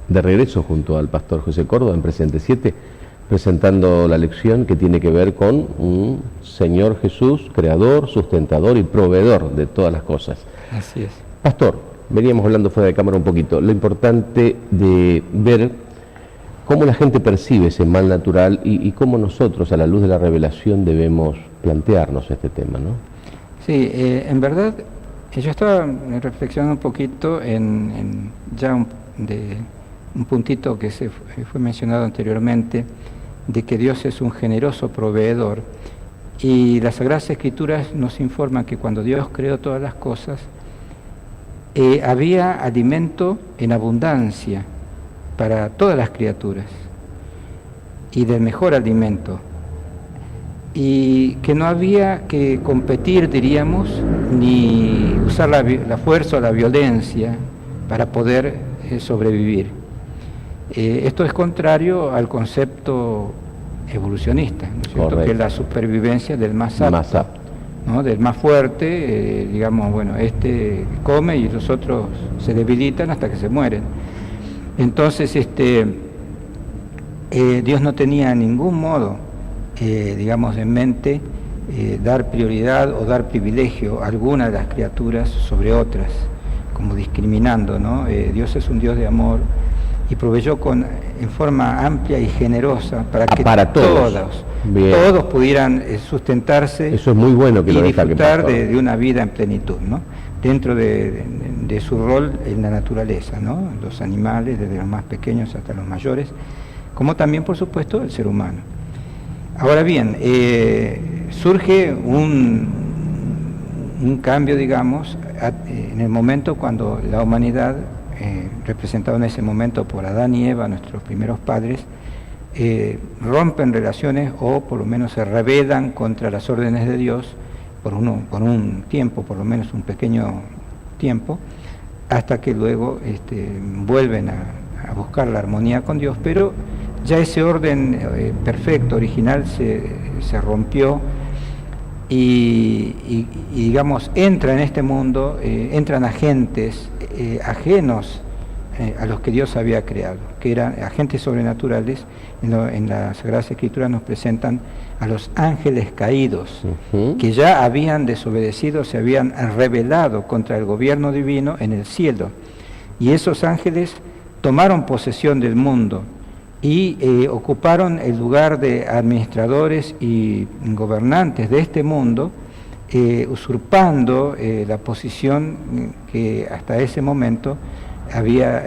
de regreso junto al pastor José Córdoba en Presente 7, presentando la lección que tiene que ver con un Señor Jesús, creador, sustentador y proveedor de todas las cosas. Así es. Pastor, veníamos hablando fuera de cámara un poquito, lo importante de ver cómo la gente percibe ese mal natural y cómo nosotros, a la luz de la revelación, debemos plantearnos este tema, ¿no? Sí, en verdad, yo estaba reflexionando un poquito en un puntito que fue mencionado anteriormente, de que Dios es un generoso proveedor, y las Sagradas Escrituras nos informan que cuando Dios creó todas las cosas, había alimento en abundancia para todas las criaturas, y del mejor alimento, y que no había que competir, diríamos, ni usar la fuerza o la violencia para poder sobrevivir. Esto es contrario al concepto evolucionista, ¿no es cierto? Que es la supervivencia del más apto, ¿no? Del más fuerte, digamos, bueno, este come y los otros se debilitan hasta que se mueren. Entonces, Dios no tenía en ningún modo, digamos, en mente dar prioridad o dar privilegio a alguna de las criaturas sobre otras, como discriminando, ¿no? Dios es un Dios de amor y proveyó en forma amplia y generosa para que todos pudieran sustentarse. Eso es muy bueno que y lo disfrutar de una vida en plenitud, ¿no? Dentro de su rol en la naturaleza, ¿no? Los animales, desde los más pequeños hasta los mayores, como también, por supuesto, el ser humano. Ahora bien, surge un cambio, digamos, en el momento cuando la humanidad, representada en ese momento por Adán y Eva, nuestros primeros padres, rompen relaciones o por lo menos se rebelan contra las órdenes de Dios por un tiempo, por lo menos un pequeño tiempo, hasta que luego vuelven a buscar la armonía con Dios, pero ya ese orden perfecto, original, se rompió y digamos, entra en este mundo, entran agentes ajenos a los que Dios había creado, que eran agentes sobrenaturales. En la Sagrada Escritura nos presentan a los ángeles caídos, que ya habían desobedecido, se habían rebelado contra el gobierno divino en el cielo, y esos ángeles tomaron posesión del mundo y ocuparon el lugar de administradores y gobernantes de este mundo, usurpando la posición que hasta ese momento había,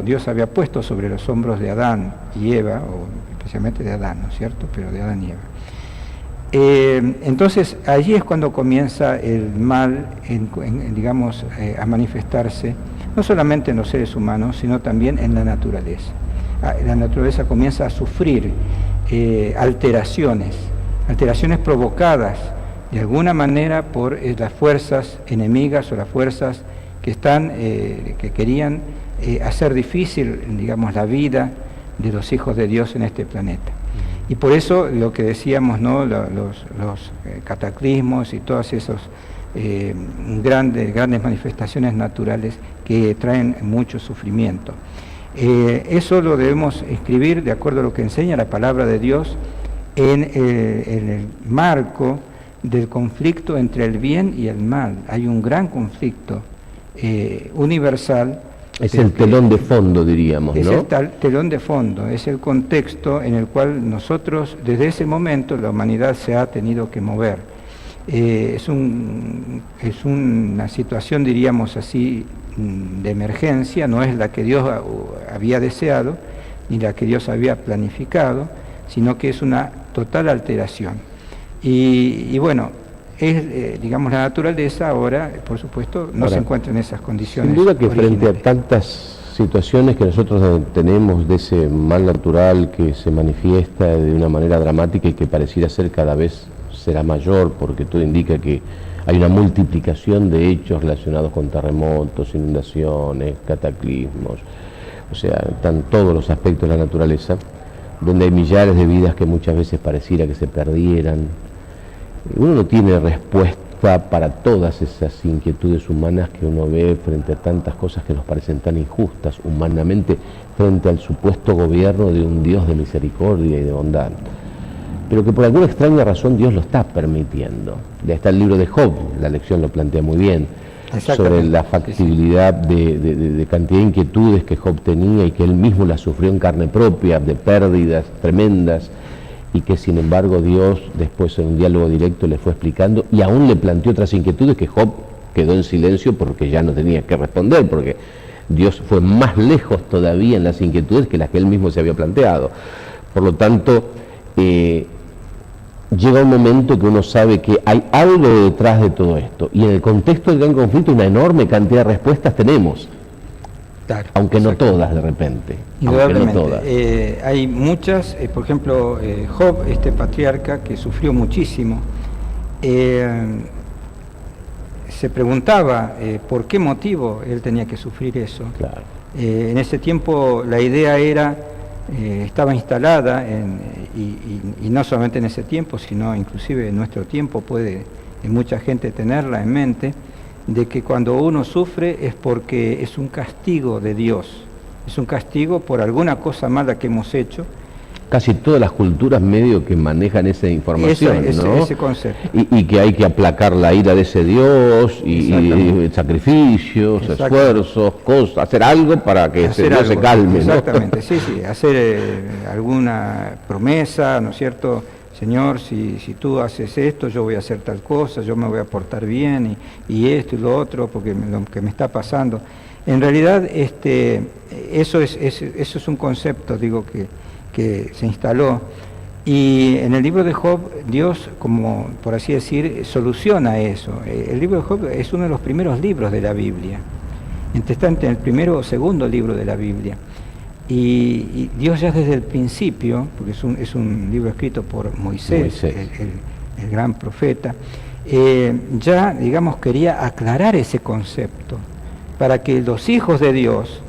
Dios había puesto sobre los hombros de Adán y Eva, o especialmente de Adán, ¿no es cierto?, pero de Adán y Eva. Entonces, allí es cuando comienza el mal, a manifestarse, no solamente en los seres humanos, sino también en la naturaleza. La naturaleza comienza a sufrir alteraciones provocadas de alguna manera por las fuerzas enemigas o las fuerzas que querían hacer difícil, digamos, la vida de los hijos de Dios en este planeta. Y por eso lo que decíamos, ¿no?, los cataclismos y todas esas grandes manifestaciones naturales que traen mucho sufrimiento. Eso lo debemos escribir de acuerdo a lo que enseña la palabra de Dios en el marco del conflicto entre el bien y el mal. Hay un gran conflicto universal. Es el telón de fondo, diríamos, ¿no? Es el telón de fondo, es el contexto en el cual nosotros, desde ese momento, la humanidad se ha tenido que mover. Es una situación, diríamos así, de emergencia, no es la que Dios había deseado, ni la que Dios había planificado, sino que es una total alteración. Y bueno, digamos, la naturaleza ahora, por supuesto, no se encuentra en esas condiciones. Sin duda que originales. frente a tantas situaciones que nosotros tenemos de ese mal natural que se manifiesta de una manera dramática y que pareciera ser cada vez será mayor, porque todo indica que hay una multiplicación de hechos relacionados con terremotos, inundaciones, cataclismos, o sea, están todos los aspectos de la naturaleza, donde hay millares de vidas que muchas veces pareciera que se perdieran. Uno no tiene respuesta respuesta para todas esas inquietudes humanas que uno ve frente a tantas cosas que nos parecen tan injustas humanamente, frente al supuesto gobierno de un Dios de misericordia y de bondad, pero que por alguna extraña razón Dios lo está permitiendo. Ya está el libro de Job, la lección lo plantea muy bien, sobre la factibilidad de cantidad de inquietudes que Job tenía y que él mismo las sufrió en carne propia, de pérdidas tremendas, y que sin embargo Dios después en un diálogo directo le fue explicando y aún le planteó otras inquietudes que Job quedó en silencio porque ya no tenía que responder, porque Dios fue más lejos todavía en las inquietudes que las que él mismo se había planteado. Por lo tanto, llega un momento que uno sabe que hay algo detrás de todo esto, y en el contexto del gran conflicto una enorme cantidad de respuestas tenemos. Claro, aunque no todas de repente. Indudablemente. No todas. Hay muchas, por ejemplo, Job, este patriarca que sufrió muchísimo, se preguntaba por qué motivo él tenía que sufrir eso. Claro. En ese tiempo la idea era, estaba instalada, y no solamente en ese tiempo, sino inclusive en nuestro tiempo puede mucha gente tenerla en mente, de que cuando uno sufre es porque es un castigo de Dios, es un castigo por alguna cosa mala que hemos hecho. Casi todas las culturas medio que manejan esa información, ¿no? Ese concepto. Y que hay que aplacar la ira de ese Dios, y sacrificios, esfuerzos, cosas, hacer algo para que ese Dios se calme, ¿no? Exactamente, sí, hacer alguna promesa, ¿no es cierto? Señor, si tú haces esto, yo voy a hacer tal cosa, yo me voy a portar bien, y esto y lo otro, porque lo que me está pasando. En realidad, eso es un concepto, digo, que se instaló. Y en el libro de Job, Dios, como por así decir, soluciona eso. El libro de Job es uno de los primeros libros de la Biblia. Está entre el primero o segundo libro de la Biblia. Y Dios ya desde el principio, porque es un libro escrito por Moisés. El gran profeta, ya, digamos, quería aclarar ese concepto, para que los hijos de Dios,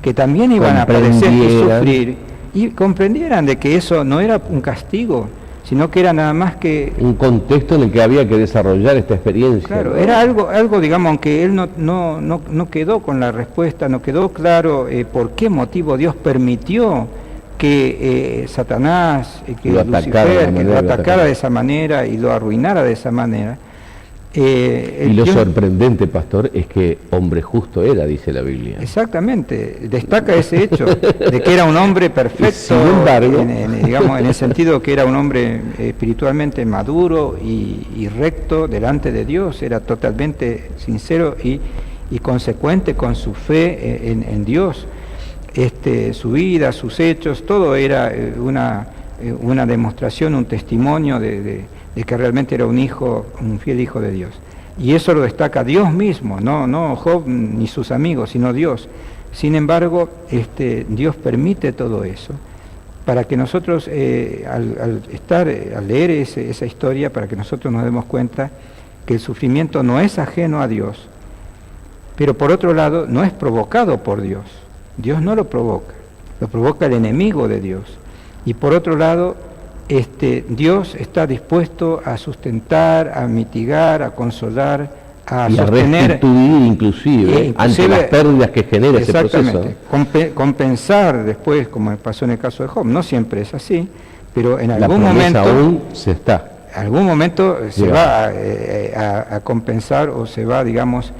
que también iban a padecer y sufrir, y comprendieran de que eso no era un castigo, sino que era nada más que un contexto en el que había que desarrollar esta experiencia. Claro, ¿no? era algo, digamos, aunque él no quedó con la respuesta, no quedó claro por qué motivo Dios permitió que Satanás, que Lucifer, que lo atacara de esa manera y lo arruinara de esa manera. Y lo sorprendente, pastor, es que hombre justo era, dice la Biblia. Exactamente, destaca ese hecho, de que era un hombre perfecto, sin embargo, digamos, en el sentido que era un hombre espiritualmente maduro y recto delante de Dios, era totalmente sincero y consecuente con su fe en Dios. Su vida, sus hechos, todo era una demostración, un testimonio de que realmente era un fiel hijo de Dios. Y eso lo destaca Dios mismo, no Job ni sus amigos, sino Dios. Sin embargo, Dios permite todo eso para que nosotros, al leer esa historia, para que nosotros nos demos cuenta que el sufrimiento no es ajeno a Dios, pero por otro lado no es provocado por Dios. Dios no lo provoca el enemigo de Dios. Y por otro lado, Dios está dispuesto a sustentar, a mitigar, a consolar, a sostener, restituir inclusive ante las pérdidas que genera ese proceso. Compensar después, como pasó en el caso de Job. No siempre es así, pero en algún momento aún se está. Algún momento se va a compensar o se va, digamos,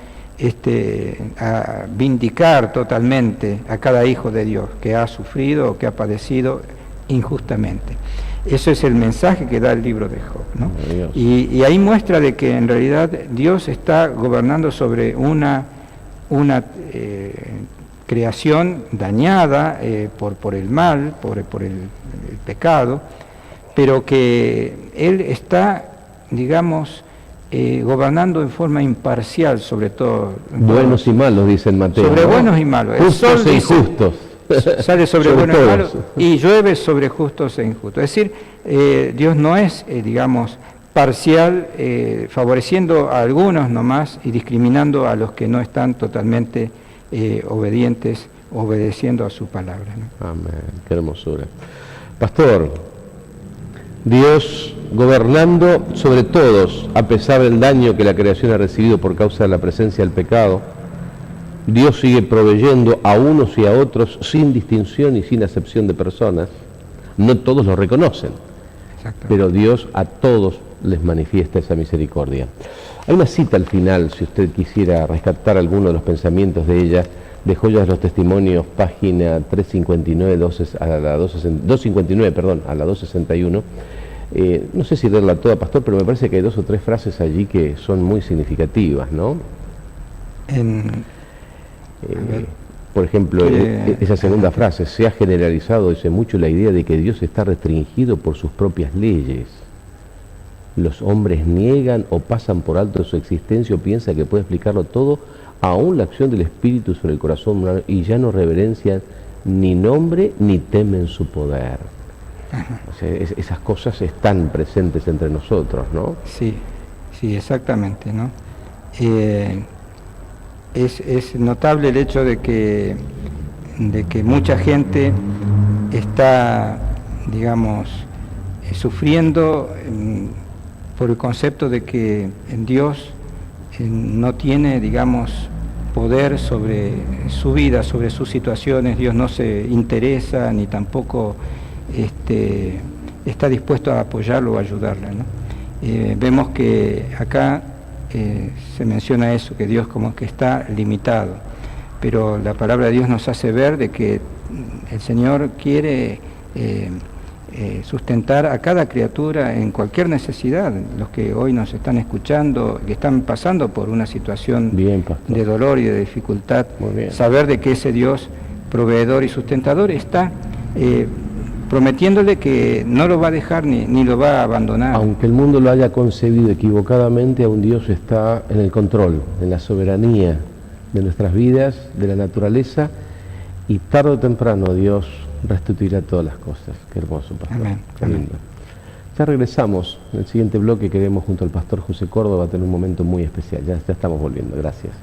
a vindicar totalmente a cada hijo de Dios que ha sufrido o que ha padecido injustamente. Eso es el mensaje que da el libro de Job, ¿no? Y ahí muestra de que en realidad Dios está gobernando sobre una creación dañada por el mal, por el pecado, pero que Él está, digamos, gobernando en forma imparcial sobre todo. Buenos y malos, dice en Mateo. Sobre buenos y malos. Justos e injustos. Sale sobre buenos y malos y llueve sobre justos e injustos. Es decir, Dios no es, digamos, parcial, favoreciendo a algunos nomás y discriminando a los que no están totalmente obedientes, obedeciendo a su palabra, ¿no? Amén, qué hermosura. Pastor, Dios gobernando sobre todos, a pesar del daño que la creación ha recibido por causa de la presencia del pecado. Dios sigue proveyendo a unos y a otros sin distinción y sin acepción de personas. No todos lo reconocen, pero Dios a todos les manifiesta esa misericordia. Hay una cita al final, si usted quisiera rescatar alguno de los pensamientos de ella, de Joyas de los Testimonios, página 359, 259, perdón, a la 261. No sé si leerla toda, pastor, pero me parece que hay 2 o 3 frases allí que son muy significativas, ¿no? Por ejemplo, esa segunda frase: se ha generalizado hace mucho la idea de que Dios está restringido por sus propias leyes. Los hombres niegan o pasan por alto su existencia o piensan que puede explicarlo todo, aún la acción del Espíritu sobre el corazón humano, y ya no reverencian ni nombre ni temen su poder. O sea, esas cosas están presentes entre nosotros, ¿no? Sí, sí, exactamente, ¿no? Es notable el hecho de que mucha gente está, digamos, sufriendo por el concepto de que Dios no tiene, digamos, poder sobre su vida, sobre sus situaciones. Dios no se interesa ni tampoco está dispuesto a apoyarlo o ayudarle, ¿no? Vemos que acá se menciona eso, que Dios como que está limitado, pero la palabra de Dios nos hace ver de que el Señor quiere sustentar a cada criatura en cualquier necesidad. Los que hoy nos están escuchando, que están pasando por una situación de dolor y de dificultad, saber de que ese Dios proveedor y sustentador está prometiéndole que no lo va a dejar ni lo va a abandonar. Aunque el mundo lo haya concebido equivocadamente, aún Dios está en el control, en la soberanía de nuestras vidas, de la naturaleza, y tarde o temprano Dios restituirá todas las cosas. Qué hermoso, pastor. Amén. Qué lindo. Ya regresamos. En el siguiente bloque que vemos junto al pastor José Córdoba, va a tener un momento muy especial. Ya estamos volviendo. Gracias.